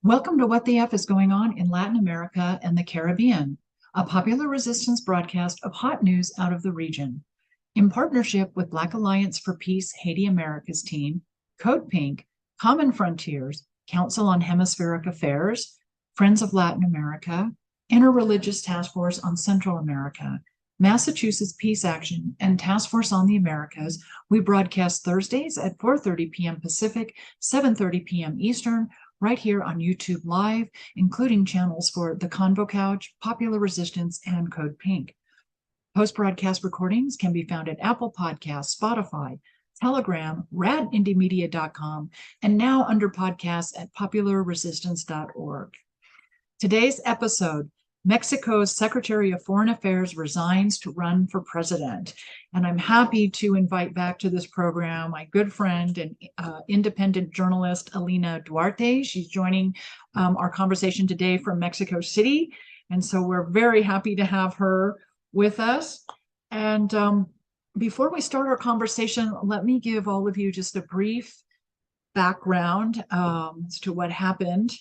Welcome to What the F is Going On in Latin America and the Caribbean, a popular resistance broadcast of hot news out of the region. In partnership with Black Alliance for Peace Haiti Americas team, Code Pink, Common Frontiers, Council on Hemispheric Affairs, Friends of Latin America, Interreligious Task Force on Central America, Massachusetts Peace Action, and Task Force on the Americas, we broadcast Thursdays at 4:30 p.m. Pacific, 7:30 p.m. Eastern, right here on YouTube Live, including channels for The Convo Couch, Popular Resistance, and Code Pink. Post-broadcast recordings can be found at Apple Podcasts, Spotify, Telegram, radindiemedia.com, and now under podcasts at popularresistance.org. Today's episode, Mexico's Secretary of Foreign Affairs resigns to run for president. And I'm happy to invite back to this program my good friend and independent journalist, Alina Duarte. She's joining our conversation today from Mexico City. And so we're very happy to have her with us. And before we start our conversation, let me give all of you just a brief background as to what happened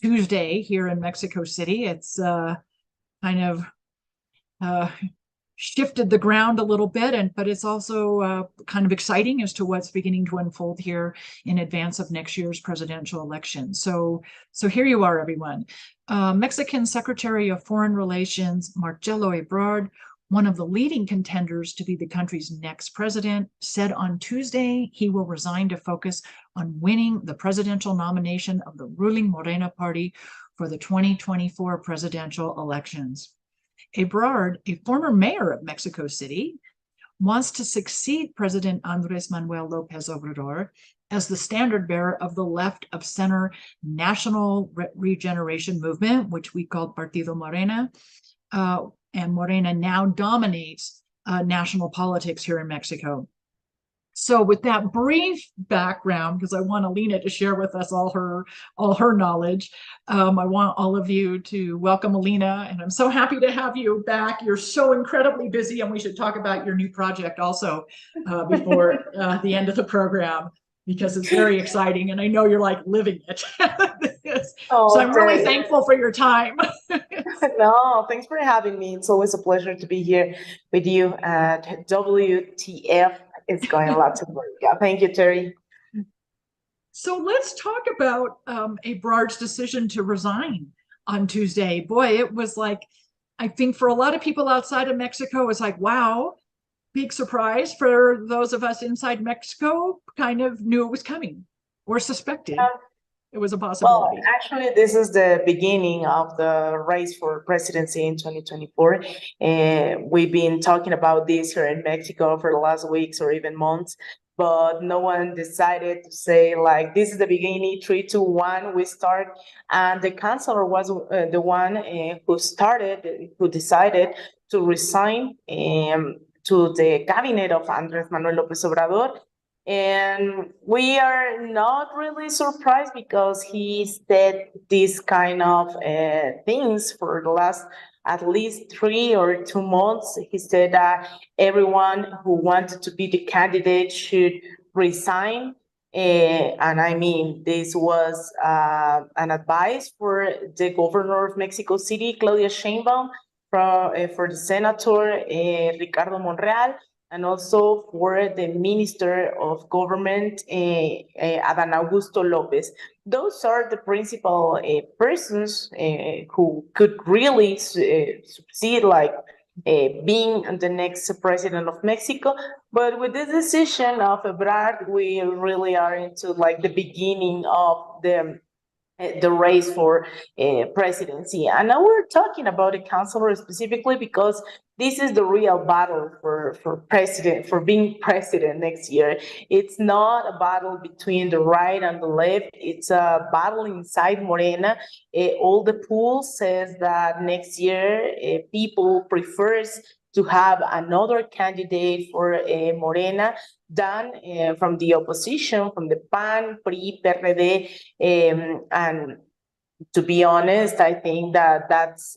Tuesday here in Mexico City. It's kind of shifted the ground a little bit, but it's also kind of exciting as to what's beginning to unfold here in advance of next year's presidential election. So here you are, everyone. Mexican Secretary of Foreign Relations Marcelo Ebrard, one of the leading contenders to be the country's next president, said on Tuesday he will resign to focus on winning the presidential nomination of the ruling Morena party for the 2024 presidential elections. Ebrard, a former mayor of Mexico City, wants to succeed President Manuel Lopez Obrador as the standard bearer of the left of center National Regeneration Movement, which we call Partido Morena. And Morena now dominates national politics here in Mexico. So with that brief background, because I want Alina to share with us all her knowledge, I want all of you to welcome Alina, and I'm so happy to have you back. You're so incredibly busy, and we should talk about your new project also before the end of the program, because it's very exciting, and I know you're like living it. So I'm really thankful for your time. No, thanks for having me. It's always a pleasure to be here with you at WTF. It's going a lot to work. Yeah, thank you, Terry. So let's talk about Ebrard's decision to resign on Tuesday. Boy, it was like, I think for a lot of people outside of Mexico, it's like, wow, big surprise. For those of us inside Mexico, kind of knew it was coming or suspected. It was a possibility. Well, actually, this is the beginning of the race for presidency in 2024. We've been talking about this here in Mexico for the last weeks or even months, but no one decided to say, like, this is the beginning, 3, 2, 1, we start. And the chancellor was the one who decided to resign to the cabinet of Manuel Lopez Obrador. And we are not really surprised because he said these kind of things for the last at least 3 or 2 months. He said that everyone who wanted to be the candidate should resign. And I mean, this was an advice for the governor of Mexico City, Claudia Sheinbaum, for the senator, Ricardo Monreal, and also for the Minister of Government, Adán Augusto López. Those are the principal persons who could really succeed, like being the next president of Mexico. But with this decision of Ebrard, we really are into like the beginning of the race for presidency. And now we're talking about a counselor specifically because this is the real battle for president, for being president next year. It's not a battle between the right and the left. It's a battle inside Morena. All the polls says that next year people prefers to have another candidate for Morena than from the opposition, from the PAN, PRI, PRD, and to be honest, I think that that's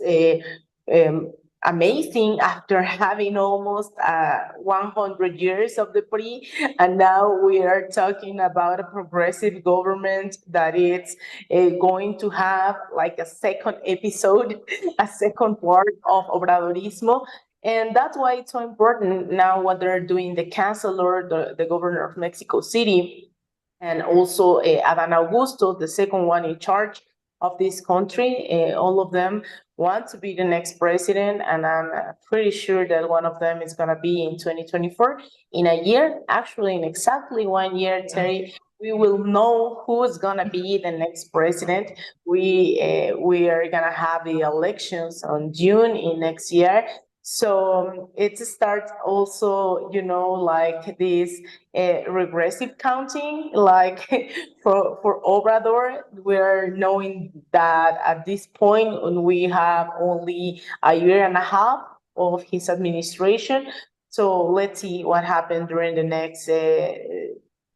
amazing after having almost 100 years of the PRI, and now we are talking about a progressive government that is going to have like a second episode, a second part of Obradorismo. And that's why it's so important now what they're doing, the chancellor, the governor of Mexico City, and also Adán Augusto, the second one in charge of this country. All of them want to be the next president, and I'm pretty sure that one of them is going to be in 2024. In a year, actually, in exactly 1 year, Terry, we will know who is going to be the next president. We are going to have the elections on June in next year. So it starts also, like this regressive counting, like for Obrador, we're knowing that at this point we have only a year and a half of his administration. So let's see what happens during the next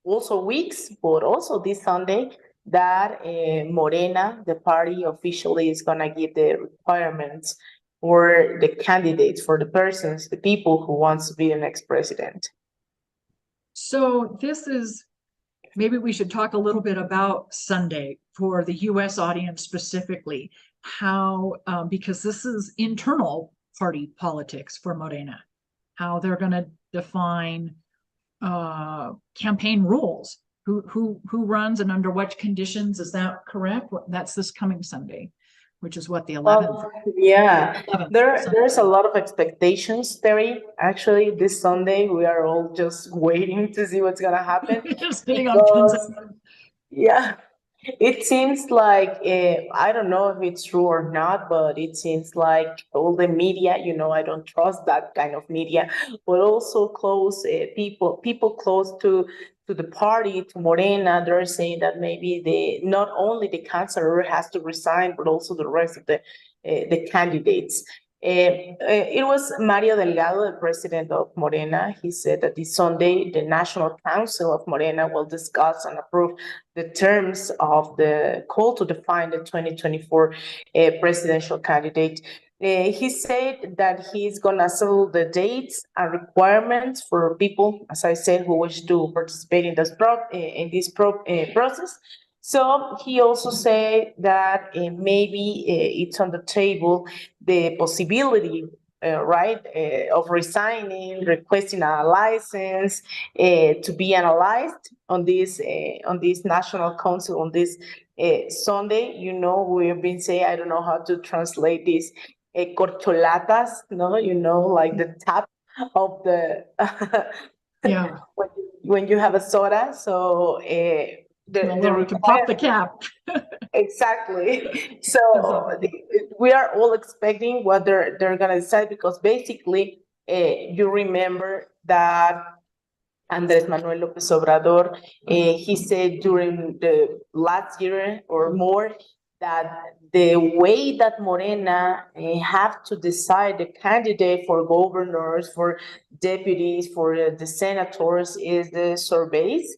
also weeks, but also this Sunday that Morena, the party, officially is going to give the requirements for the candidates, for the persons, the people who wants to be the next president. So this is, maybe we should talk a little bit about Sunday for the US audience specifically, how, because this is internal party politics for Morena, how they're going to define campaign rules, who runs and under what conditions. Is that correct? That's this coming Sunday, which is what, the 11th? Yeah, 11th there's a lot of expectations, Terry. Actually, this Sunday we are all just waiting to see what's gonna happen. Just sitting on pins. Yeah, it seems like I don't know if it's true or not, but it seems like all the media, I don't trust that kind of media, but also close people close to the party, to Morena, they're saying that maybe not only the chancellor has to resign, but also the rest of the candidates. It was Mario Delgado, the president of Morena. He said that this Sunday, the National Council of Morena will discuss and approve the terms of the call to define the 2024 presidential candidate. He said that he's going to settle the dates and requirements for people, as I said, who wish to participate in this process. So he also said that maybe it's on the table the possibility, of resigning, requesting a license to be analyzed on this national council on this Sunday. We have been saying, I don't know how to translate this, corcholatas, no, like the tap of the Yeah. when you have a soda. So to pop the cap. Exactly. So we are all expecting what they're gonna decide, because basically you remember that Andrés Manuel Lopez Obrador, he said during the last year or more that the way that Morena have to decide the candidate for governors, for deputies, for the senators is the surveys,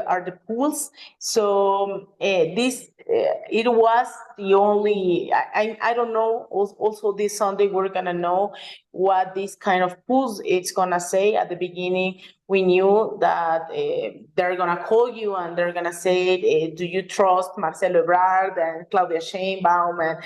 are the polls. So it was the only, I don't know, also this Sunday we're gonna know what this kind of polls it's gonna say. At the beginning, we knew that they're gonna call you and they're gonna say, do you trust Marcelo Ebrard and Claudia Sheinbaum and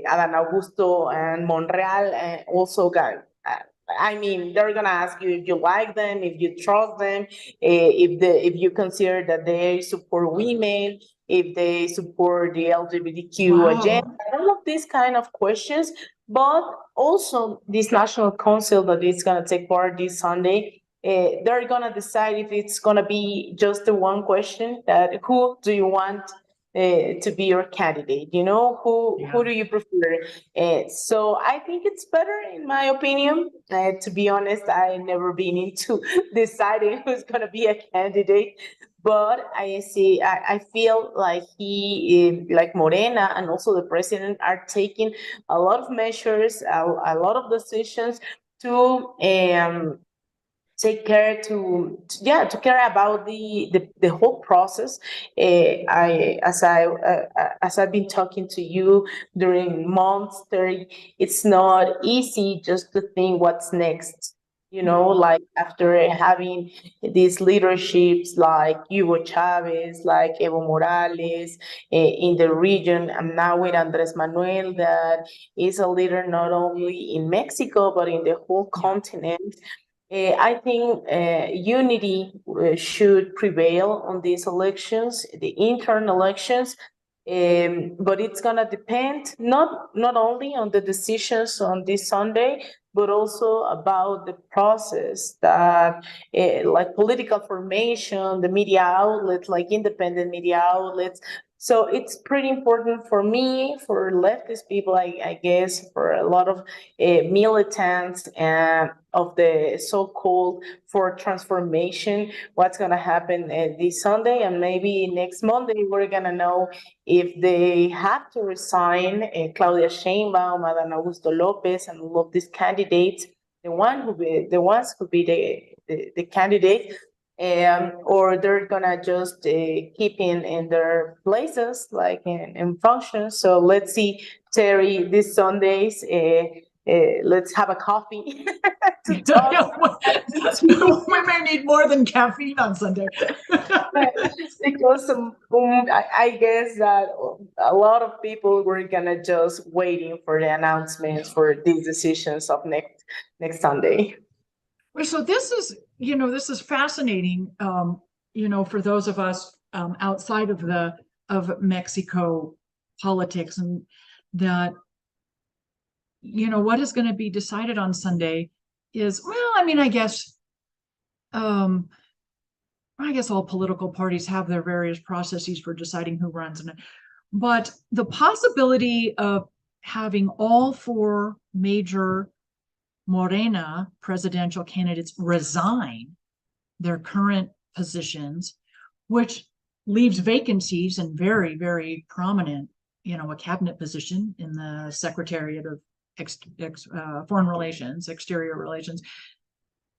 Adán Augusto and Monreal, and also they're gonna ask you if you like them, if you trust them, if you consider that they support women, if they support the LGBTQ agenda, all of these kind of questions. But also this national council that is gonna take part this Sunday, they're gonna decide if it's gonna be just the one question that who do you want to be your candidate? Who do you prefer? So I think it's better, in my opinion. To be honest, I've never been into deciding who's gonna be a candidate. But I feel like like Morena and also the president are taking a lot of measures, a lot of decisions to take care to care about the whole process. As I've been talking to you during months, it's not easy just to think what's next. Like after having these leaderships like Hugo Chavez, like Evo Morales in the region, and now with Andres Manuel, that is a leader not only in Mexico but in the whole continent. I think unity should prevail on these elections, the interim elections, but it's gonna depend not only on the decisions on this Sunday, but also about the process that, like political formation, the media outlets, like independent media outlets. So it's pretty important for me, for leftist people, I guess, for a lot of militants and of the so-called for transformation, what's going to happen this Sunday, and maybe next Monday we're going to know if they have to resign, Claudia Sheinbaum, Adán Augusto López, and all of these candidates, the ones who be the candidate, or they're gonna just keep in their places, like in functions. So let's see, Terry, this Sundays. Let's have a coffee to talk. We may need more than caffeine on Sunday. Because I guess that a lot of people were gonna just waiting for the announcements for these decisions of next Sunday. So this is fascinating. For those of us outside of Mexico politics, and that what is going to be decided on Sunday is, well, I guess all political parties have their various processes for deciding who runs, but the possibility of having all four major Morena presidential candidates resign their current positions, which leaves vacancies and very, very prominent, a cabinet position in the Secretariat of Foreign Relations, Exterior Relations.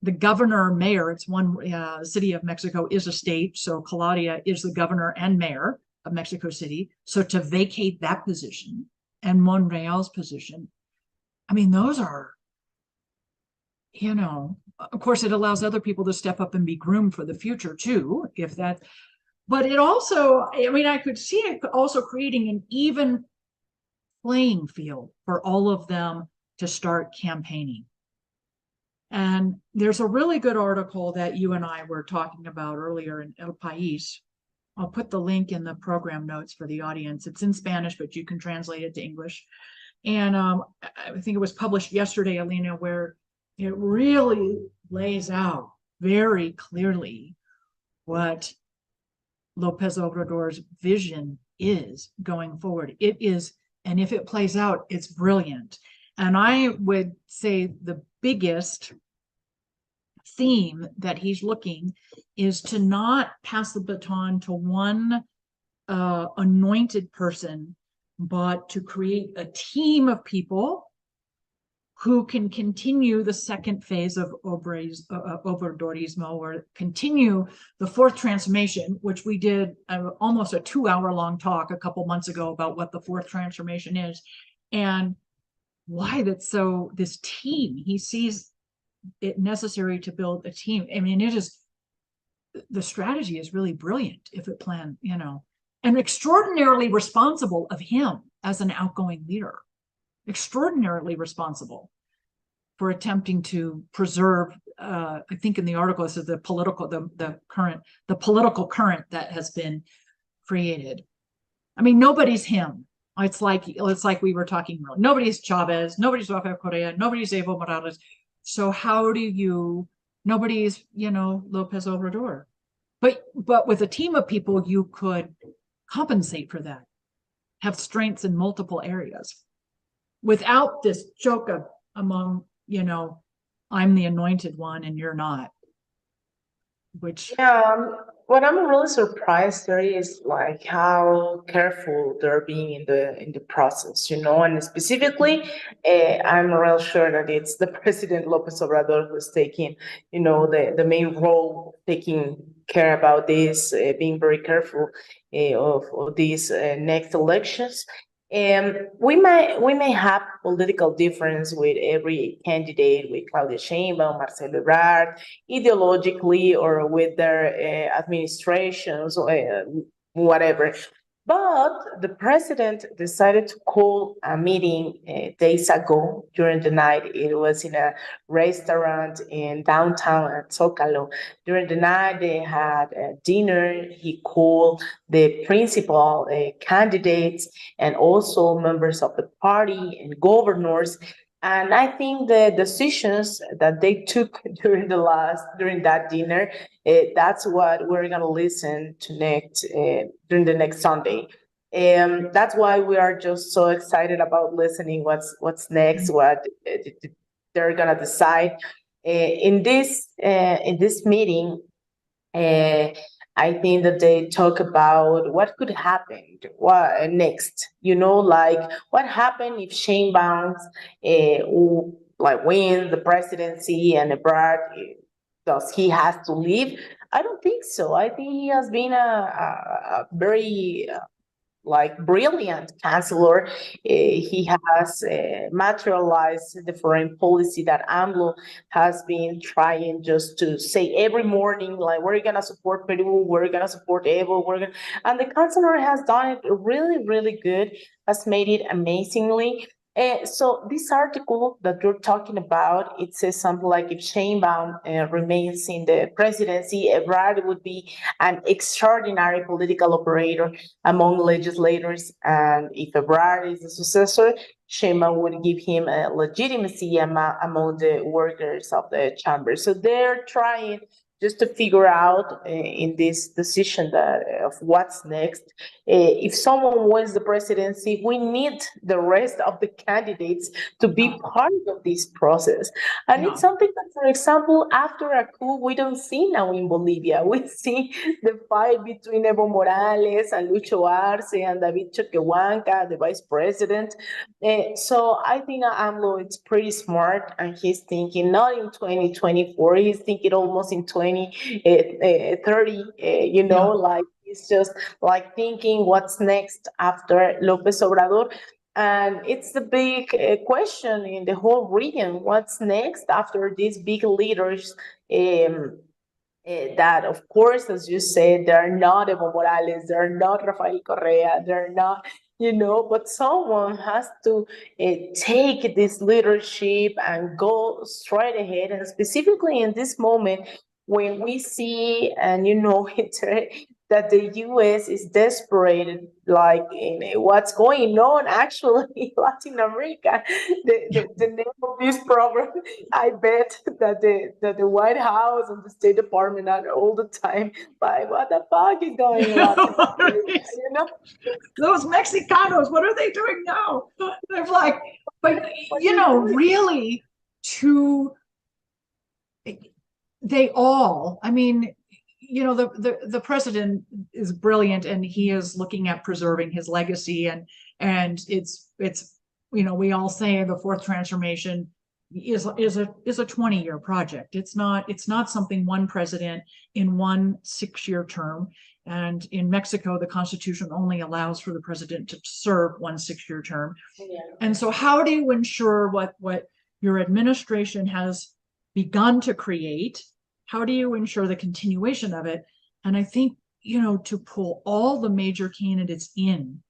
The governor, mayor, it's one city of Mexico is a state. So Claudia is the governor and mayor of Mexico City. So to vacate that position and Monreal's position, those are, of course, it allows other people to step up and be groomed for the future too, but it also, I could see it also creating an even playing field for all of them to start campaigning. And there's a really good article that you and I were talking about earlier in El País. I'll put the link in the program notes for the audience. It's in Spanish, but you can translate it to English. And I think it was published yesterday, Alina, where it really lays out very clearly what Lopez Obrador's vision is going forward. It is, and if it plays out, it's brilliant. And I would say the biggest theme that he's looking is to not pass the baton to one anointed person, but to create a team of people who can continue the second phase of Obradorismo, or continue the fourth transformation, which we did almost a 2-hour-long talk a couple months ago about what the fourth transformation is and why that's so, this team, he sees it necessary to build a team. It is, the strategy is really brilliant if it planned, and extraordinarily responsible of him as an outgoing leader. Extraordinarily responsible for attempting to preserve, I think in the article it says the political current that has been created. Nobody's him. It's like we were talking earlier. Nobody's Chavez, nobody's Rafael Correa, nobody's Evo Morales. So how do you, nobody's, Lopez Obrador. But with a team of people, you could compensate for that, have strengths in multiple areas, without this joke of among, I'm the anointed one and you're not. Which What I'm really surprised there is like how careful they're being in the process, you know, and specifically, I'm real sure that it's the President Lopez Obrador who's taking, you know, the main role, taking care about this, being very careful of these next elections. We may have political difference with every candidate, with Claudia Sheinbaum, Marcelo Ebrard, ideologically or with their administrations or whatever. But the president decided to call a meeting days ago during the night. It was in a restaurant in downtown at Zocalo. During the night, they had a dinner. He called the principal candidates and also members of the party and governors. And I think the decisions that they took during that dinner, that's what we're gonna listen to next during the next Sunday. That's why we are just so excited about listening what's next, what they're gonna decide. In this meeting, uh, I think that they talk about what could happen, what next. You know, like what happened if Shane Bounds, like wins the presidency and Ebrard, does he has to leave? I don't think so. I think he has been a very like brilliant chancellor. He has materialized the foreign policy that AMLO has been trying just to say every morning, like we're gonna support Peru, we're gonna support Evo, and the chancellor has done it really, really good, has made it amazingly. So this article that you're talking about, it says something like if Sheinbaum remains in the presidency, Ebrard would be an extraordinary political operator among legislators, and if Ebrard is the successor, Sheinbaum would give him a legitimacy among the workers of the chamber. So they're trying just to figure out in this decision that of what's next. If someone wins the presidency, we need the rest of the candidates to be part of this process. And it's something that, for example, after a coup, we don't see now in Bolivia. We see the fight between Evo Morales and Lucho Arce and David Choquehuanca, the vice president. So I think AMLO is pretty smart, and he's thinking not in 2024, he's thinking almost in 2030, you know, like he's just like thinking what's next after Lopez Obrador. And it's the big question in the whole region. What's next after these big leaders? That, of course, as you said, they're not Evo Morales, they're not Rafael Correa, they're not, you know, but someone has to take this leadership and go straight ahead. And specifically in this moment, when we see, and you know, that the US is desperate, like in what's going on actually in Latin America, the name of this program, I bet that the White House and the State Department are all the time like, what the fuck is going on? You know? Those Mexicanos, what are they doing now? They're like, but you know, really, they all, I mean, you know, the president is brilliant, and he is looking at preserving his legacy, and it's you know, we all say the fourth transformation is a 20-year project. It's not something one president in one 6-year term. And in Mexico, the Constitution only allows for the president to serve one 6-year term. Yeah. And so how do you ensure what your administration has begun to create? How do you ensure the continuation of it? And I think, you know, to pull all the major candidates in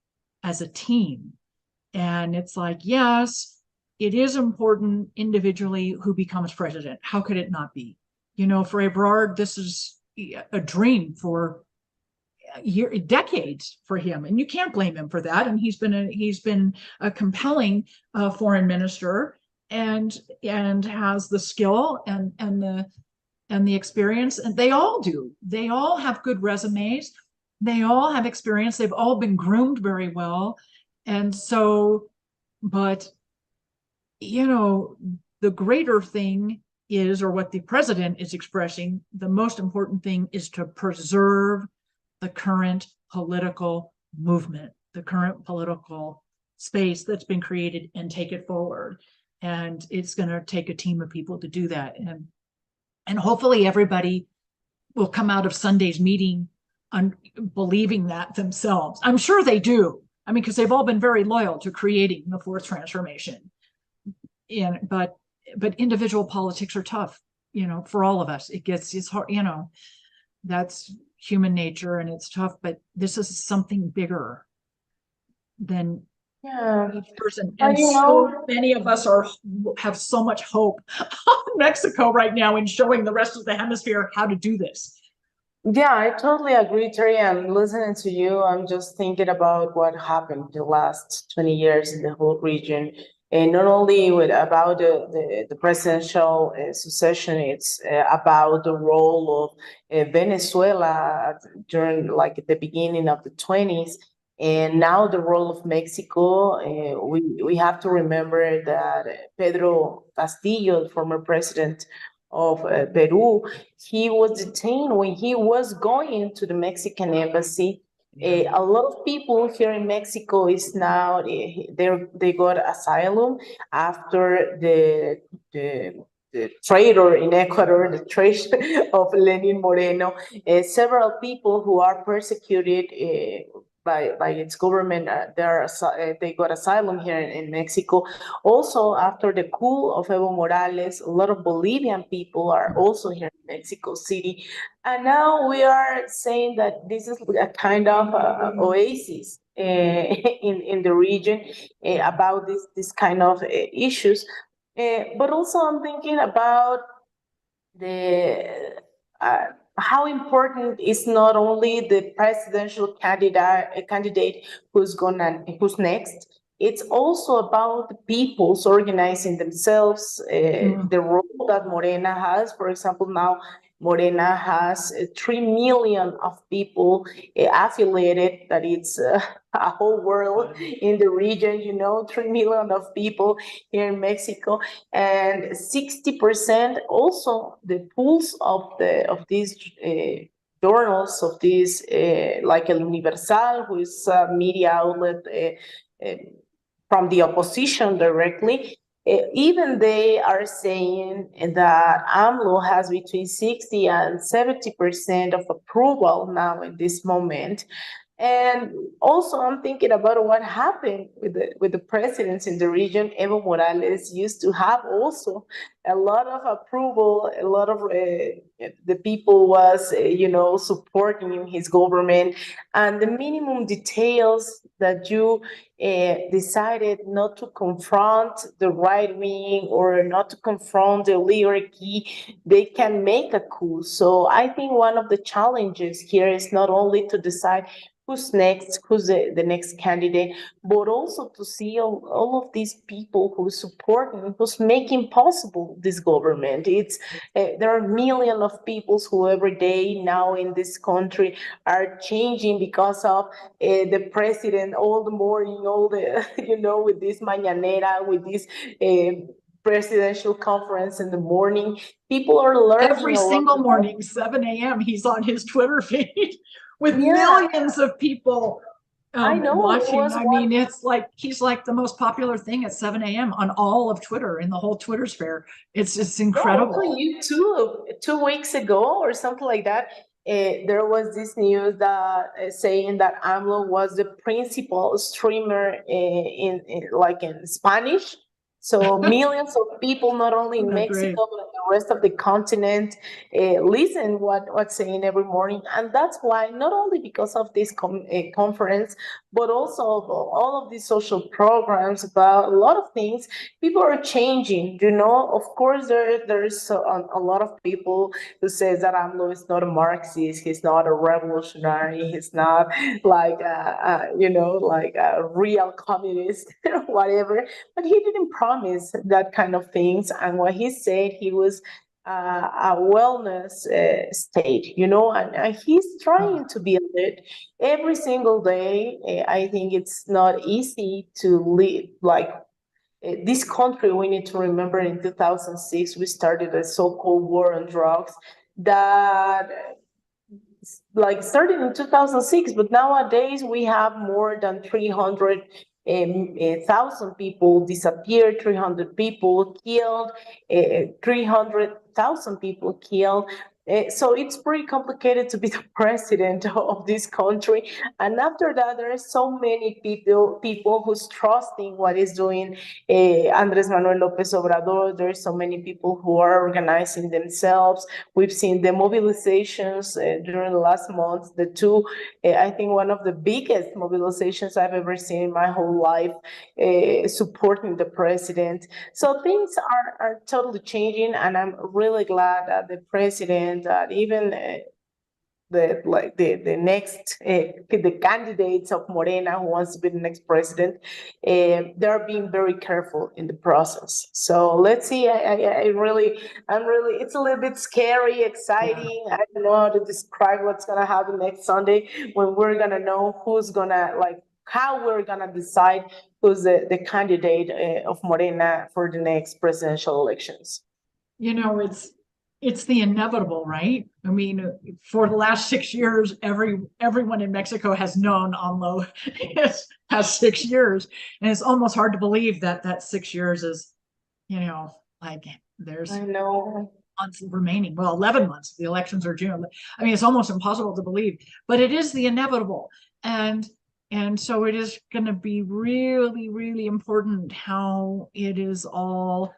as a team. And it's like, yes, it is important individually who becomes president. How could it not be? You know, for Ebrard, this is a dream for decades for him, and you can't blame him for that. And he's been a compelling foreign minister, and has the skill and the experience, and they all do. They all have good resumes. They all have experience. They've all been groomed very well. And so, but, you know, the greater thing is, or what the president is expressing, the most important thing is to preserve the current political movement, the current political space that's been created, and take it forward. And it's going to take a team of people to do that. And hopefully everybody will come out of Sunday's meeting believing that themselves. I'm sure they do. I mean, because they've all been very loyal to creating the fourth transformation. But individual politics are tough, for all of us. It's hard, that's human nature, and it's tough, but this is something bigger than each person. And so many of us have so much hope on Mexico right now in showing the rest of the hemisphere how to do this. Yeah, I totally agree, Terry. I'm listening to you. I'm just thinking about what happened the last 20 years in the whole region. And not only about the presidential succession, it's about the role of Venezuela during like the beginning of the 20s. And now the role of Mexico. We have to remember that Pedro Castillo, former president of Peru, he was detained when he was going to the Mexican embassy. A lot of people here in Mexico is now they got asylum after the traitor in Ecuador, the traitor of Lenin Moreno. Several people who are persecuted by its government, they got asylum here in Mexico. Also, after the coup of Evo Morales, a lot of Bolivian people are also here in Mexico City. And now we are saying that this is a kind of oasis in the region about this kind of issues. But also I'm thinking about the how important is not only the presidential candidate who's next. It's also about the people's organizing themselves. The role that Morena has, for example, now Morena has 3 million of people affiliated. That it's a whole world in the region. 3 million of people here in Mexico, and 60% also the pools of these journals, of these like El Universal, who is a media outlet from the opposition directly. Even they are saying that AMLO has between 60 and 70% of approval now in this moment. And also, I'm thinking about what happened with the presidents in the region. Evo Morales used to have also a lot of approval. A lot of the people was, supporting his government. And the minimum details that you decided not to confront the right wing or not to confront the oligarchy, they can make a coup. So I think one of the challenges here is not only to decide who's next, who's the next candidate, but also to see all of these people who's supporting, who's making possible this government. It's there are millions of people who every day now in this country are changing because of the president all the morning, all the, with this mañanera, with this presidential conference in the morning. People are learning. Every single morning, 7 a.m., he's on his Twitter feed with millions of people watching. I mean, it's like he's like the most popular thing at 7 a.m. on all of Twitter, in the whole Twitter sphere. It's incredible. Also YouTube, 2 weeks ago or something like that, there was this news that saying that AMLO was the principal streamer in Spanish. So millions of people, not only in Mexico, but the rest of the continent, listen what's saying every morning. And that's why, not only because of this conference, but also all of these social programs, about a lot of things, people are changing, Of course, there's a lot of people who says that AMLO is not a Marxist, he's not a revolutionary, he's not like a real communist, whatever. But he didn't promise that kind of things. And what he said, he was a wellness state, and he's trying to be it every single day. I think it's not easy to live this country, we need to remember in 2006, we started a so-called war on drugs that like started in 2006, but nowadays we have more than 300,000 people disappeared, 300 people killed, 300,000 people killed. So it's pretty complicated to be the president of this country. And after that, there are so many people who's trusting what is doing Andres Manuel Lopez Obrador. There are so many people who are organizing themselves. We've seen the mobilizations during the last month, the two, I think one of the biggest mobilizations I've ever seen in my whole life, supporting the president. So things are totally changing, and I'm really glad that the president, even the next the candidates of Morena who wants to be the next president, they're being very careful in the process. So let's see. I'm really, it's a little bit scary, exciting. I don't know how to describe what's gonna happen next Sunday when we're gonna know who's gonna how we're gonna decide who's the candidate of Morena for the next presidential elections. It's the inevitable, right? I mean, for the last 6 years, everyone in Mexico has known AMLO has 6 years, and it's almost hard to believe that 6 years is, there's I know months remaining. Well, 11 months. The elections are June. I mean, it's almost impossible to believe, but it is the inevitable, and so it is going to be really, really important how it is all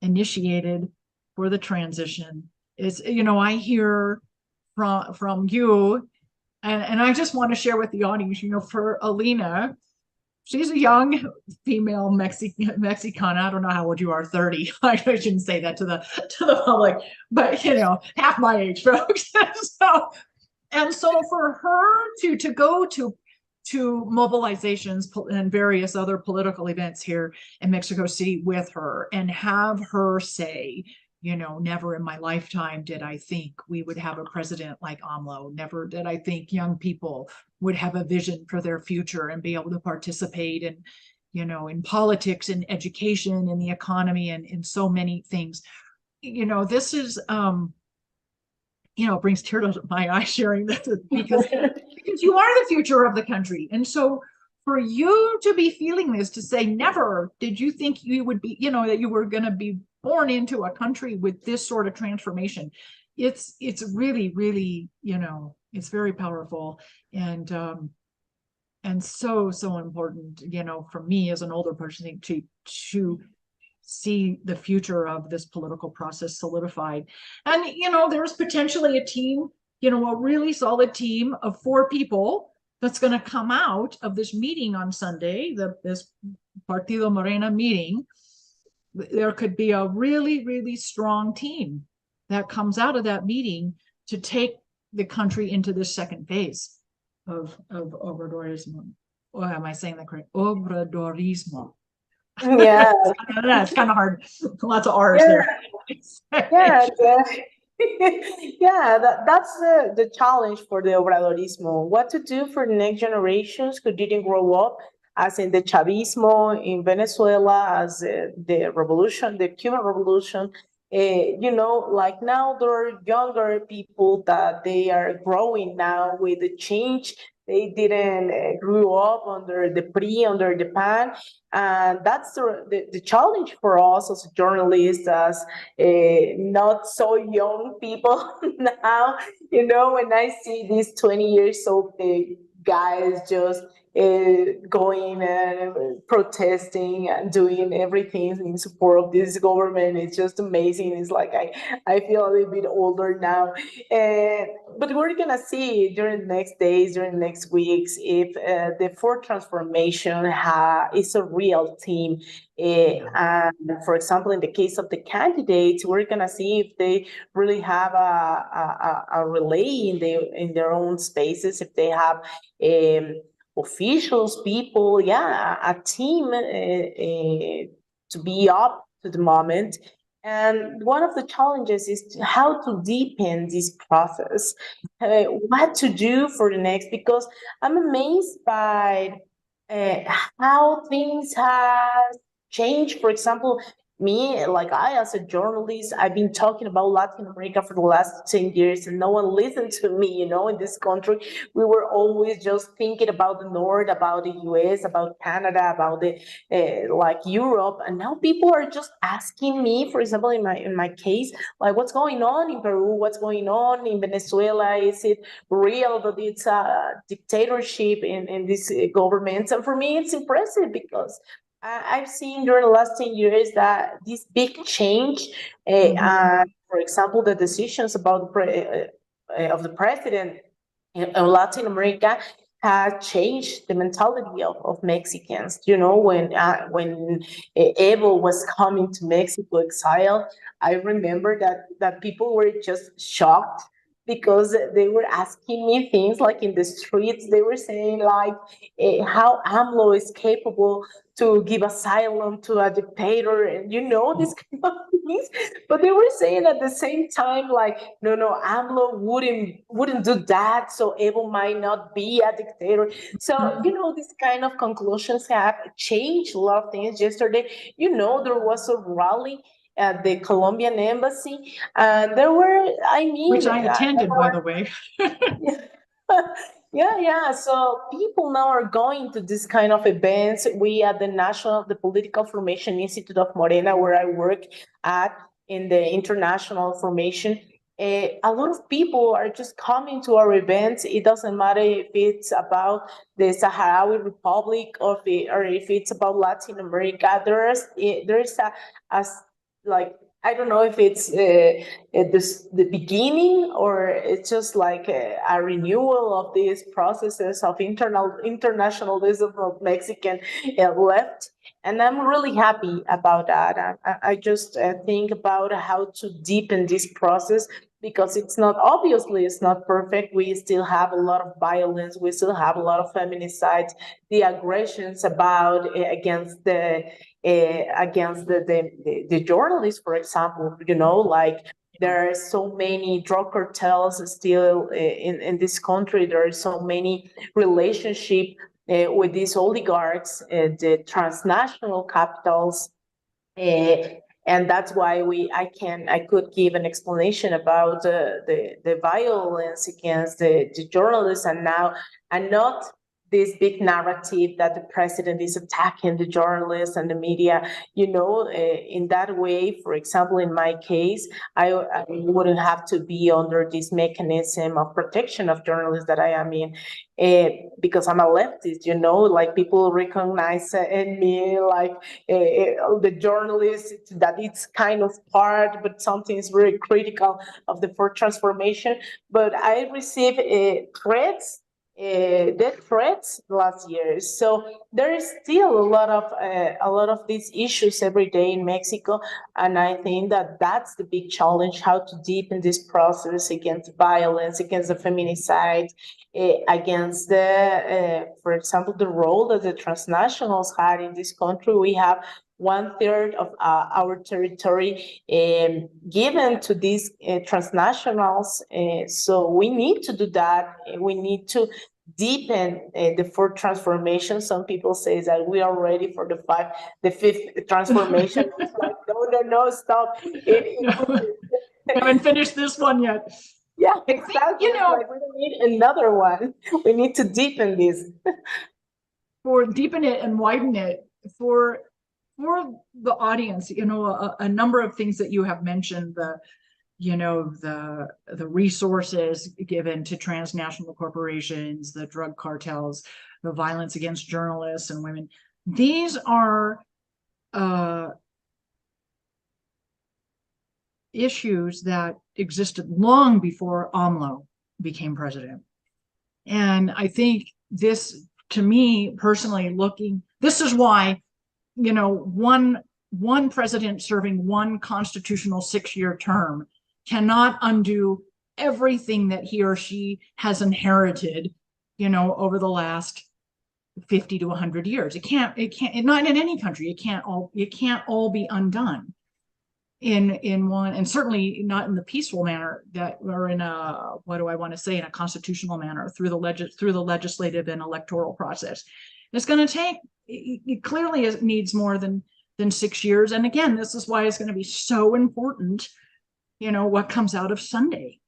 initiated for the transition. Is I hear from you, and I just want to share with the audience, for Alina, she's a young female Mexicana. I don't know how old you are, 30. I shouldn't say that to the public, but half my age, folks. so for her to go to mobilizations and various other political events here in Mexico City with her and have her say, never in my lifetime did I think we would have a president like AMLO. Never did I think young people would have a vision for their future and be able to participate in, in politics and education and the economy and in so many things. This is, brings tears to my eyes sharing this because you are the future of the country. And so for you to be feeling this, to say, never did you think you would be, that you were going to be born into a country with this sort of transformation. It's really, really, it's very powerful and so important, for me as an older person to see the future of this political process solidified. And, there's potentially a team, a really solid team of 4 people that's going to come out of this meeting on Sunday, this Partido Morena meeting. There could be a really, really strong team that comes out of that meeting to take the country into this second phase of Obradorismo. Or am I saying that correct? Obradorismo. Yeah. It's kind of hard. Lots of R's there. Yeah. Yeah, that's the challenge for the Obradorismo. What to do for the next generations who didn't grow up, as in the Chavismo in Venezuela, as the revolution, the Cuban Revolution. Like now there are younger people that they are growing now with the change. They didn't grew up under the PRI, under the PAN, and that's the challenge for us as journalists, as not so young people now. When I see these 20 years old guys just going and protesting and doing everything in support of this government, it's just amazing. It's like I feel a little bit older now. But we're gonna see during the next days, during the next weeks, if the Ford transformation is a real team. And for example, in the case of the candidates, we're gonna see if they really have a relay in their own spaces, if they have officials, people, a team to be up to the moment. And one of the challenges is how to deepen this process, what to do for the next, because I'm amazed by uh, how things have changed. For example, me, like I, as a journalist, I've been talking about Latin America for the last 10 years and no one listened to me, in this country. We were always just thinking about the North, about the US, about Canada, about the like Europe. And now people are just asking me, for example, in my case, like what's going on in Peru, what's going on in Venezuela? Is it real that it's a dictatorship in these governments? And for me, it's impressive because I've seen during the last 10 years that this big change, for example, the decisions about of the president in Latin America has changed the mentality of Mexicans. When Evo was coming to Mexico exile, I remember that people were just shocked because they were asking me things like in the streets. They were saying like how AMLO is capable to give asylum to a dictator, and this kind of things. But they were saying at the same time, like, no, AMLO wouldn't do that, so Evo might not be a dictator. So, these kind of conclusions have changed a lot of things. Yesterday, there was a rally at the Colombian embassy. There were, I mean, which I attended, by the way. yeah. So people now are going to this kind of events. We at the Political Formation Institute of Morena, where I work at in the international formation, a lot of people are just coming to our events. It doesn't matter if it's about the Sahrawi Republic or if it's about Latin America. There's a like, I don't know if it's the beginning or it's just like a renewal of these processes of internationalism of Mexican left. And I'm really happy about that. I just think about how to deepen this process because it's not perfect. We still have a lot of violence. We still have a lot of feminicides, the aggressions against the journalists, for example, like there are so many drug cartels still in this country. There are so many relationship with these oligarchs, the transnational capitals, and that's why I could give an explanation about the violence against the journalists, and not this big narrative that the president is attacking the journalists and the media. In that way, for example, in my case, I wouldn't have to be under this mechanism of protection of journalists that I am in, because I'm a leftist. Like people recognize in me like the journalist that it's kind of part, but something is very critical of the fourth transformation. But I received death threats last year. So there is still a lot of these issues every day in Mexico, and I think that that's the big challenge: how to deepen this process against violence, against the feminicide, against for example, the role that the transnationals had in this country. We have 1/3 of our territory given to these transnationals. So we need to do that. We need to deepen the fourth transformation. Some people say that we are ready for the fifth transformation. It's like, no, stop. We haven't finished this one yet. Yeah, exactly. Like we don't need another one. We need to deepen this. For deepen it and widen it for the audience, a number of things that you have mentioned, the resources given to transnational corporations, the drug cartels, the violence against journalists and women. These are issues that existed long before AMLO became president. And I think this, to me personally, this is why, one president serving one constitutional 6-year term cannot undo everything that he or she has inherited, over the last 50 to 100 years. It can't, not in any country. It can't all be undone in one, and certainly not in the peaceful manner or in a constitutional manner through the legislative and electoral process. It's going to take, it clearly needs more than 6 years. And again, this is why it's going to be so important, what comes out of Sunday.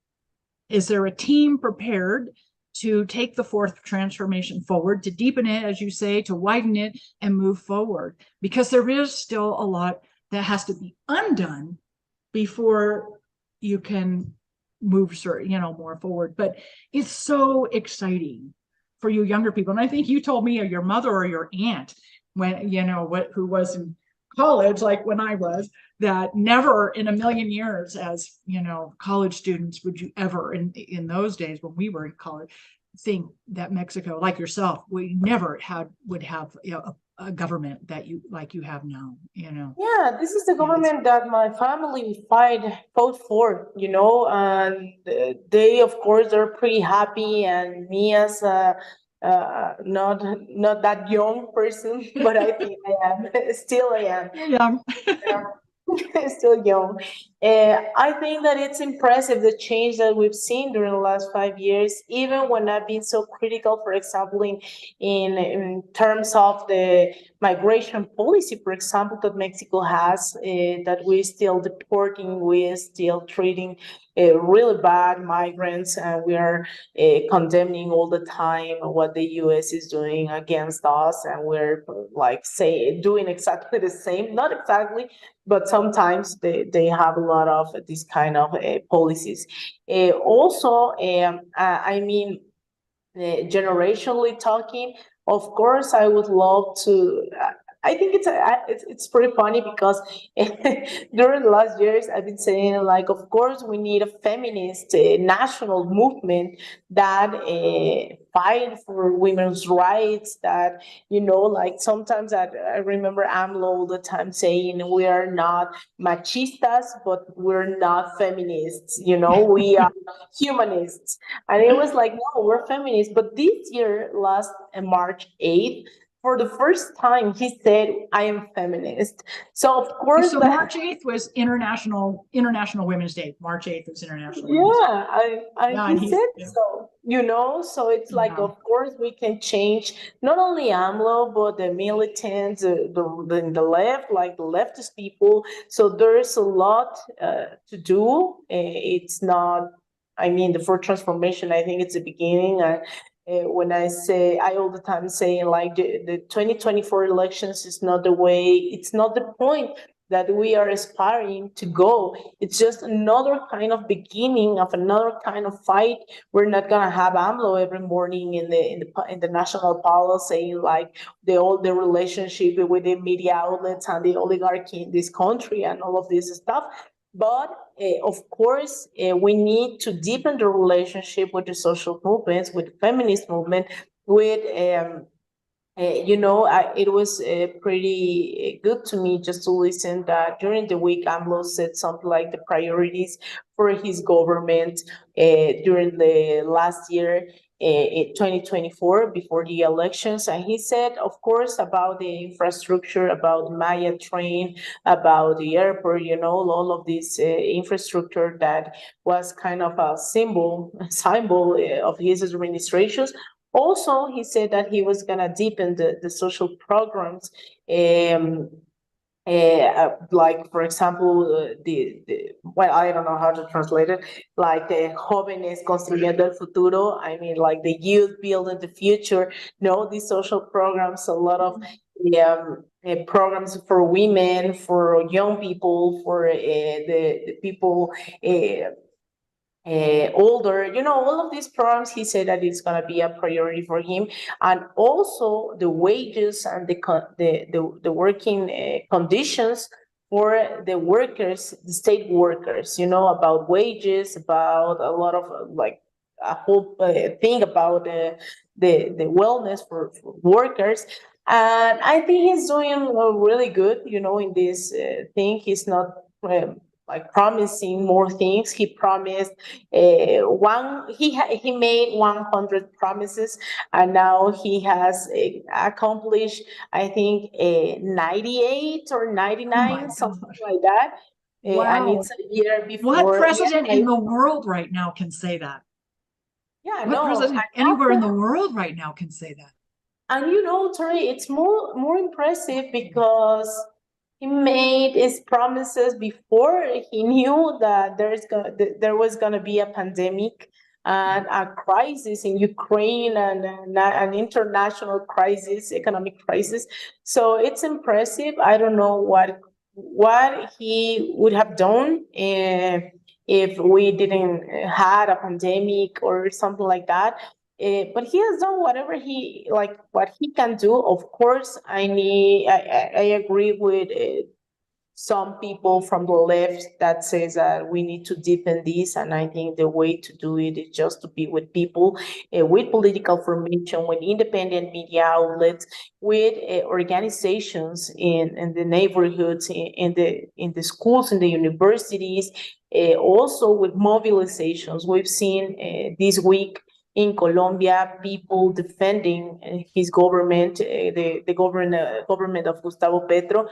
Is there a team prepared to take the fourth transformation forward, to deepen it, as you say, to widen it and move forward? Because there is still a lot that has to be undone before you can move, more forward. But it's so exciting for you younger people. And I think you told me, or your mother or your aunt, when, who was in college, like when I was, that never in a million years as, college students would you ever, in those days when we were in college, think that Mexico, like yourself, we never would have a government that you have now, Yeah, this is the government that my family fought for, and they, of course, they're pretty happy, and me as not that young person, but I think I am. Still I am. Yeah. Still young. I think that it's impressive the change that we've seen during the last 5 years, even when I've been so critical, for example, in terms of the migration policy, for example, that Mexico has, that we're still deporting, we're still treating really bad migrants, and we are condemning all the time what the US is doing against us, and we're doing exactly the same, not exactly, but sometimes they have a lot of these kind of policies. Also, I mean, generationally talking, of course, I would love to. I think it's pretty funny because during the last years I've been saying, like, of course we need a feminist national movement that fight for women's rights. That like sometimes I remember AMLO all the time saying we are not machistas, but we're not feminists. We are humanists. And it was like, no, we're feminists. But this year, last March 8th, for the first time, he said, I am feminist. So, of course, so March 8th was International Women's Day. March 8th was International Women's Day. Yeah, he said so, so it's like, of course, we can change not only AMLO, but the militants, the left, like the leftist people. So there's a lot to do. It's not, the fourth transformation, I think it's the beginning. When I all the time say, like, the 2024 elections is not the way, it's not the point that we are aspiring to go. It's just another kind of beginning of another kind of fight. We're not gonna have AMLO every morning in the National Palace saying, like, the relationship with the media outlets and the oligarchy in this country and all of this stuff. But of course, we need to deepen the relationship with the social movements, with the feminist movement, with it was pretty good to me just to listen that during the week AMLO said something like the priorities for his government during the last year, 2024, before the elections. And he said, of course, about the infrastructure, about Maya train, about the airport, all of this infrastructure that was kind of a symbol of his administrations. Also, he said that he was going to deepen the social programs, like, for example, well, I don't know how to translate it, like the Jóvenes Construyendo el Futuro. Like the youth building the future. These social programs, a lot of programs for women, for young people, for the people older, all of these programs, he said that it's going to be a priority for him. And also the wages and the working conditions for the workers, the state workers, about wages, about a lot of like a whole thing about the wellness for workers. And I think he's doing really good, in this thing. He's not like promising more things. He promised he made 100 promises, and now he has accomplished, I think, 98 or 99, something like that. Wow. And it's a year before. What president in the world right now can say that? Yeah, what president anywhere in the world right now can say that? And Tori, it's more impressive because he made his promises before he knew that there was gonna be a pandemic and a crisis in Ukraine and an international crisis, economic crisis. So it's impressive. I don't know what he would have done if we didn't had a pandemic or something like that. But he has done whatever what he can do. Of course, I agree with some people from the left that says that we need to deepen this, and I think the way to do it is just to be with people with political formation, with independent media outlets, with organizations in the neighborhoods, in the schools, in the universities, also with mobilizations. We've seen this week in Colombia, people defending his government, the government of Gustavo Petro,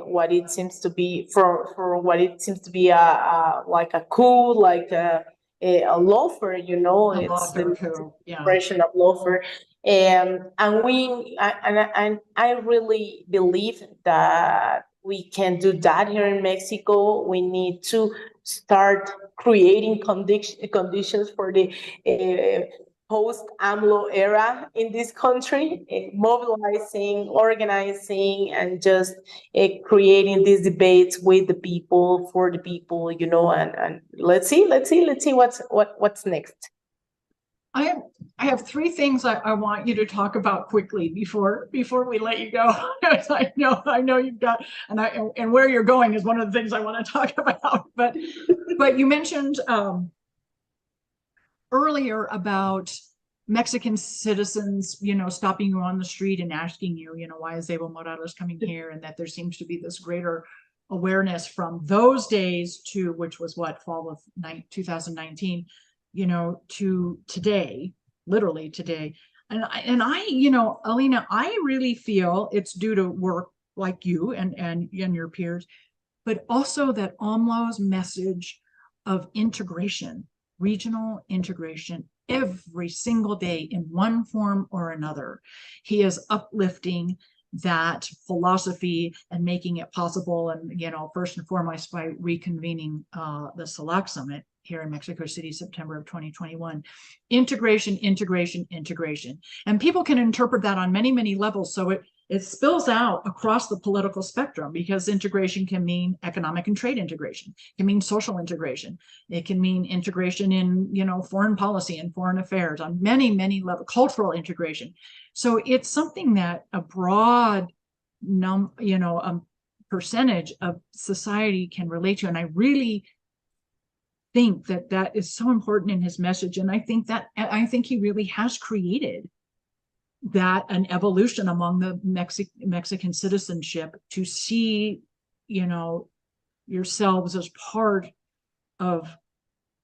what it seems to be for what it seems to be like a coup, like a lawfare. It's the expression of lawfare. And I really believe that we can do that here in Mexico. We need to start creating conditions for the post-AMLO era in this country, mobilizing, organizing, and just creating these debates with the people, for the people, and let's see what's next. I have three things I want you to talk about quickly before we let you go. I know you've got, and where you're going is one of the things I want to talk about. But you mentioned earlier about Mexican citizens, stopping you on the street and asking you, why is Evo Morales coming here, and that there seems to be this greater awareness from those days to, which was what, fall of 2019. To today, literally today. And I, Alina, I really feel it's due to work like you and your peers, but also that AMLO's message of integration, regional integration, every single day in one form or another. He is uplifting that philosophy and making it possible. And, first and foremost, by reconvening the CELAC Summit here in Mexico City, September of 2021. Integration, integration, integration. And people can interpret that on many, many levels. So it spills out across the political spectrum, because integration can mean economic and trade integration. It can mean social integration. It can mean integration in, foreign policy and foreign affairs on many, many levels, cultural integration. So it's something that a broad percentage of society can relate to. And I really think that is so important in his message. And I think he really has created that an evolution among the Mexican citizenship to see, yourselves as part of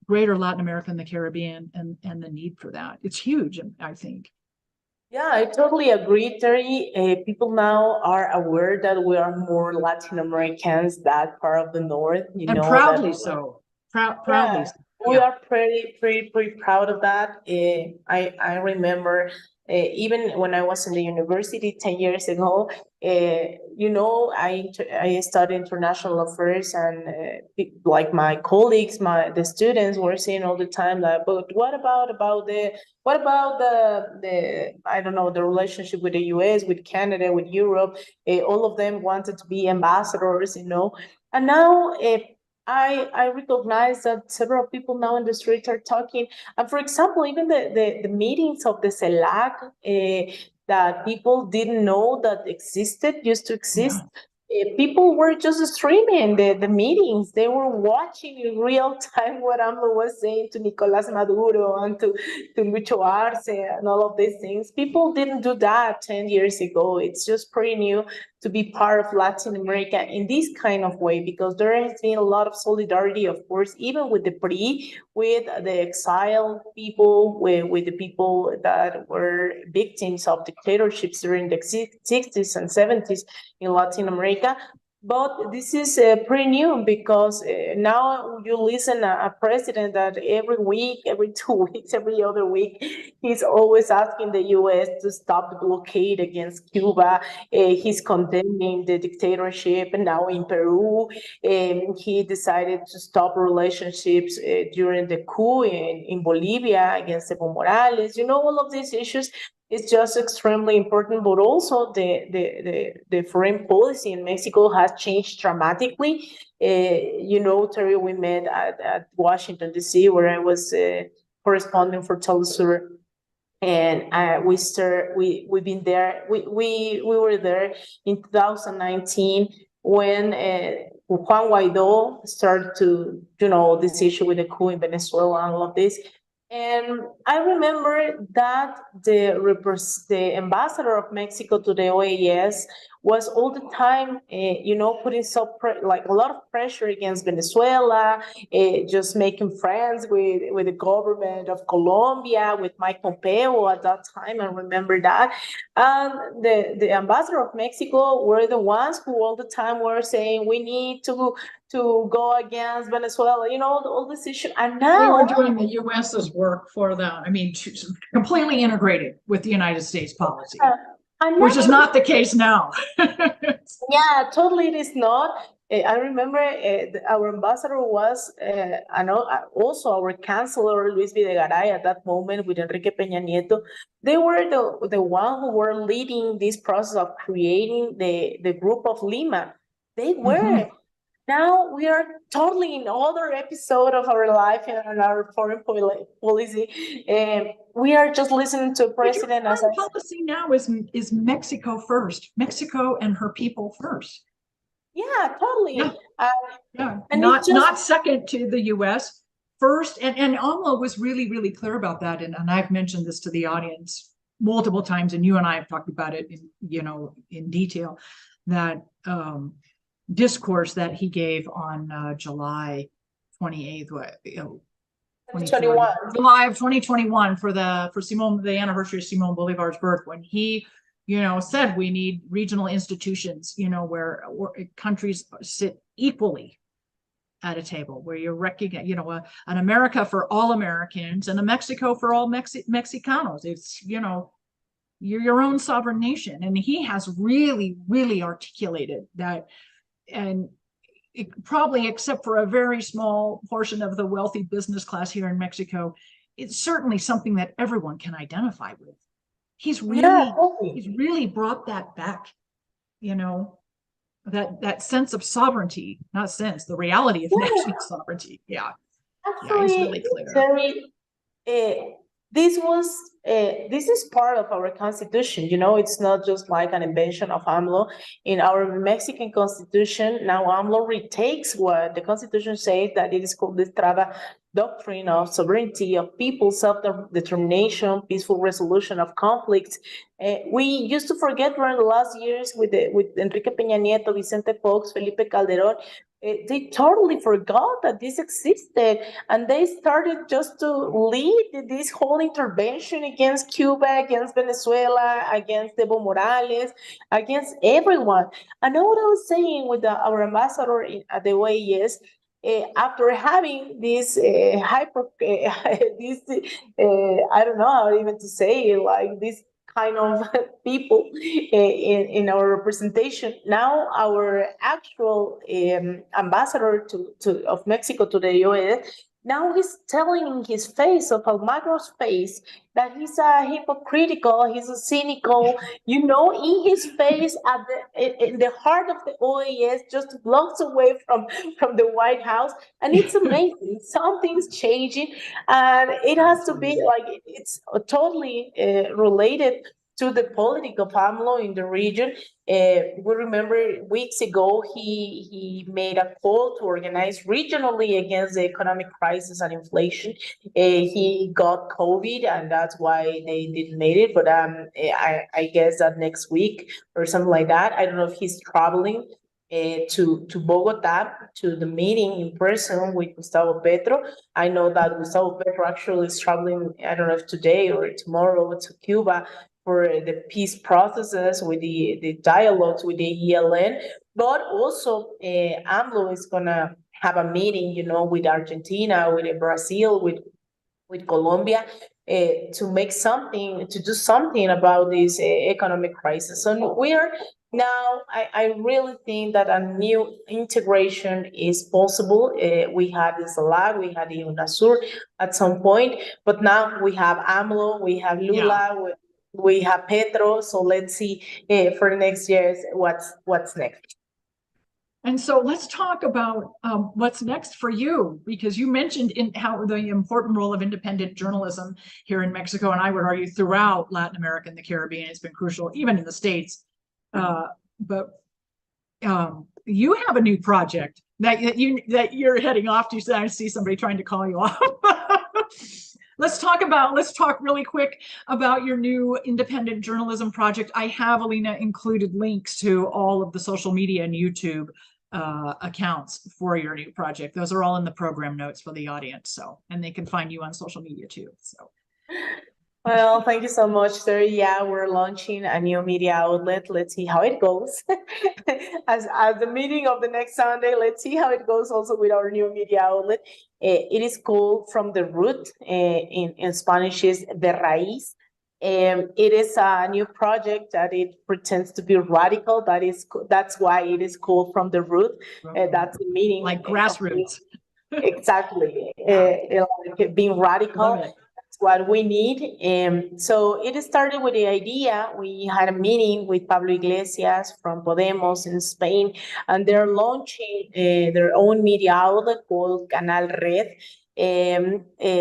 greater Latin America and the Caribbean, and the need for that. It's huge, I think. Yeah, I totally agree, Terry. People now are aware that we are more Latin Americans, that part of the North, and proudly so. Proudly. We are pretty proud of that. I remember even when I was in the university 10 years ago, I studied international affairs, and like my colleagues, the students were saying all the time that, but what about the I don't know, the relationship with the US, with Canada, with Europe? All of them wanted to be ambassadors, and now I recognize that several people now in the streets are talking. And for example, even the meetings of the CELAC that people didn't know that used to exist. Yeah. People were just streaming the meetings. They were watching in real time what AMLO was saying to Nicolás Maduro and to Lucho Arce and all of these things. People didn't do that 10 years ago. It's just pretty new to be part of Latin America in this kind of way, because there has been a lot of solidarity, of course, even with the PRI, with the exiled people, with the people that were victims of dictatorships during the 60s and 70s in Latin America. But this is pretty new because now you listen a president that every week, every 2 weeks, every other week, he's always asking the U.S. to stop the blockade against Cuba. He's condemning the dictatorship, and now in Peru, he decided to stop relationships during the coup in Bolivia against Evo Morales. You know, all of these issues is just extremely important, but also the foreign policy in Mexico has changed dramatically. You know, Terry, we met at Washington, D.C., where I was corresponding for Telesur. And we've been there. We were there in 2019 when Juan Guaido started to, you know, this issue with the coup in Venezuela and all of this. And I remember that the ambassador of Mexico to the OAS was all the time, you know, putting like a lot of pressure against Venezuela, just making friends with the government of Colombia, with Mike Pompeo at that time. I remember that. And the ambassador of Mexico were the ones who all the time were saying we need to go against Venezuela, you know, all this issue. And We were now doing the US's work for them. I mean, completely integrated with the United States policy, and which is now not the case now. yeah, totally, it is not. I remember our ambassador was also our chancellor, Luis Videgaray, at that moment with Enrique Peña Nieto. They were the one who were leading this process of creating the group of Lima. They were. Now we are totally in other episode of our life and our foreign policy. We are just listening to a president as Foreign policy now is Mexico first, Mexico and her people first. yeah, totally. Yeah. Yeah, And not second to the US, first. And AMLO was really clear about that. And I've mentioned this to the audience multiple times, and you and I have talked about it in, you know, in detail, that discourse that he gave on July 28th, 2021. July of 2021 for the anniversary of Simon Bolivar's birth, when he, you know, said we need regional institutions, you know, where countries sit equally at a table, where you recognize, you know, an America for all Americans and a Mexico for all Mexicanos. It's, you know, you're your own sovereign nation. And he has really articulated that. And probably, except for a very small portion of the wealthy business class here in Mexico, it's certainly something that everyone can identify with. He's really brought that back, you know, that sense of sovereignty, not sense, the reality of national sovereignty. Yeah. Actually, he's really clear. Terry, this is part of our constitution. You know, it's not just like an invention of AMLO. In our Mexican constitution, now AMLO retakes what the constitution says, that it is called the Estrada doctrine of sovereignty of people, self-determination, peaceful resolution of conflicts. We used to forget during the last years with Enrique Peña Nieto, Vicente Fox, Felipe Calderón. They totally forgot that this existed, and they started just to lead this whole intervention against Cuba, against Venezuela, against Evo Morales, against everyone. I know what I was saying with our ambassador at the OAS. After having this I don't know how even to say it, like this kind of people in our representation. Now our actual ambassador of Mexico to the US, now he's telling in his face, of Almagro's face, that he's a hypocritical, he's a cynical, you know, in his face in the heart of the OAS, just blocks away from the White House. And it's amazing. Something's changing, and it has to be like, it's totally related to the politics of AMLO in the region. We remember weeks ago, he made a call to organize regionally against the economic crisis and inflation. He got COVID, and that's why they didn't make it. But I guess that next week or something like that. I don't know if he's traveling to Bogota to the meeting in person with Gustavo Petro. I know that Gustavo Petro actually is traveling, I don't know if today or tomorrow, to Cuba for the peace processes, with the dialogues with the ELN. But also, AMLO is gonna have a meeting, with Argentina, with Brazil, with Colombia, to do something about this economic crisis. So we are now, I really think that a new integration is possible. We had the SALAC, we had the UNASUR at some point, but now we have AMLO, we have Lula, we have Petro. So let's see for next year's what's next. And so let's talk about what's next for you, because you mentioned how the important role of independent journalism here in Mexico, and I would argue throughout Latin America and the Caribbean has been crucial, even in the States. But you have a new project that you're heading off to. So I see somebody trying to call you off. Let's talk really quick about your new independent journalism project. I have, Alina, included links to all of the social media and YouTube accounts for your new project. Those are all in the program notes for the audience. So, and they can find you on social media too. So. Well, thank you so much, sir. Yeah, we're launching a new media outlet. Let's see how it goes. As the meeting of the next Sunday, let's see how it goes also with our new media outlet. It is called From the Root. In Spanish is De Raíz. It is a new project that it pretends to be radical. That's why it is called From the Root. That's the meaning. Like grassroots. Exactly. Like being radical. What we need. So it started with the idea. We had a meeting with Pablo Iglesias from Podemos in Spain, and they're launching their own media outlet called Canal Red.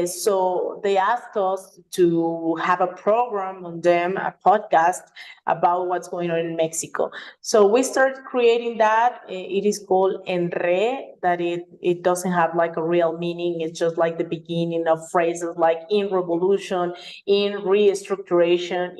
So they asked us to have a program on them, a podcast about what's going on in Mexico. So we started creating that. It is called En Re, that it doesn't have like a real meaning. It's just like the beginning of phrases like in revolution, in restructuration,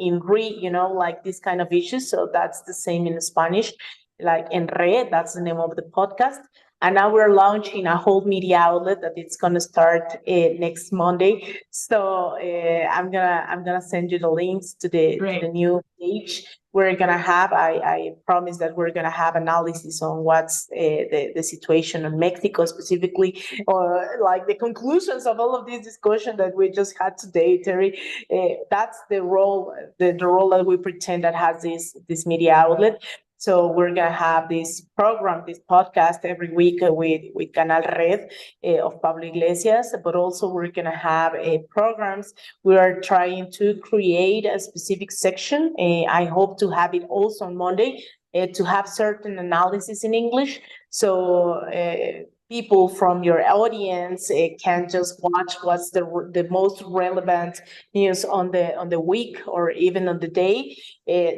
like this kind of issues. So that's the same in Spanish, like En Re, that's the name of the podcast. And now we're launching a whole media outlet that it's gonna start next Monday. So I'm gonna send you the links to the new page. We're gonna have. I promise that we're gonna have analysis on what's the situation in Mexico specifically, or like the conclusions of all of this discussion that we just had today, Terry. That's the role that we pretend that has this media outlet. So we're gonna have this program, this podcast every week with Canal Red of Pablo Iglesias, but also we're gonna have programs. We are trying to create a specific section. I hope to have it also on Monday to have certain analysis in English. So people from your audience can just watch what's the most relevant news on the week or even on the day.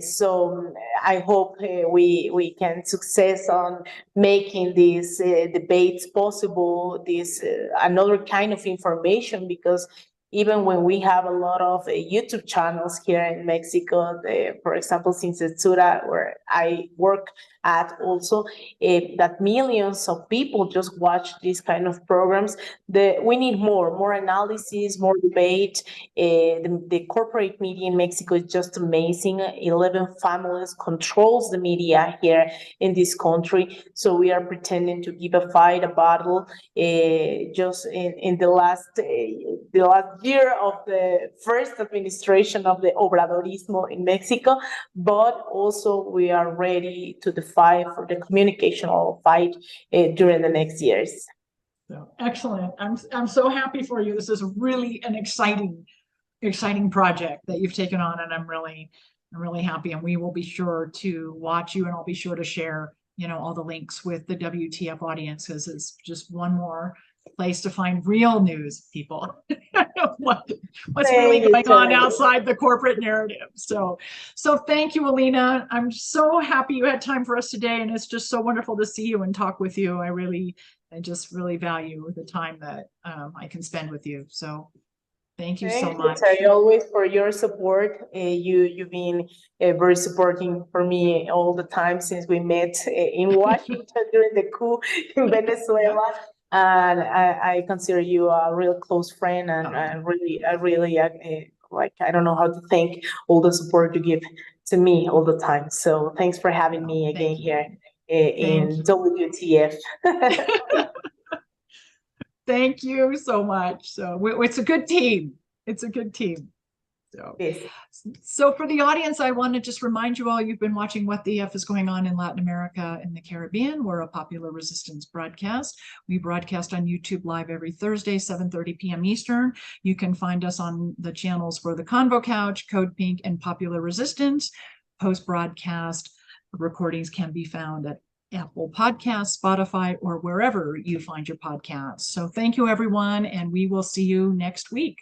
So I hope we can success on making these debates possible, this another kind of information, because even when we have a lot of YouTube channels here in Mexico, for example, Sin Censura, where I work at also, that millions of people just watch these kind of programs. We need more analysis, more debate. The corporate media in Mexico is just amazing. 11 families controls the media here in this country. So we are pretending to give a fight, a battle, just in the last year of the first administration of the Obradorismo in Mexico, but also we are ready to fight for the communicational fight during the next years. So, excellent. I'm so happy for you. This is really an exciting project that you've taken on, and I'm really happy. And we will be sure to watch you, and I'll be sure to share, all the links with the WTF audience, because it's just one more place to find real news, people. What's really going on outside the corporate narrative. So thank you, Alina. I'm so happy you had time for us today, and it's just so wonderful to see you and talk with you. I just really value the time that I can spend with you. So thank you so much. Thank you always for your support. You've been very supporting for me all the time since we met in Washington during the coup in Venezuela. And I consider you a real close friend, and I really like, I don't know how to thank all the support you give to me all the time. So thanks for having me again here in WTF. Thank you so much. So it's a good team. It's a good team. So, Yes. so for the audience, I want to just remind you all, you've been watching What the F is Going On in Latin America and the Caribbean. We're a popular resistance broadcast. We broadcast on YouTube live every Thursday, 7:30 p.m. Eastern. You can find us on the channels for the Convo Couch, Code Pink, and Popular Resistance. Post-broadcast recordings can be found at Apple Podcasts, Spotify, or wherever you find your podcasts. So thank you, everyone, and we will see you next week.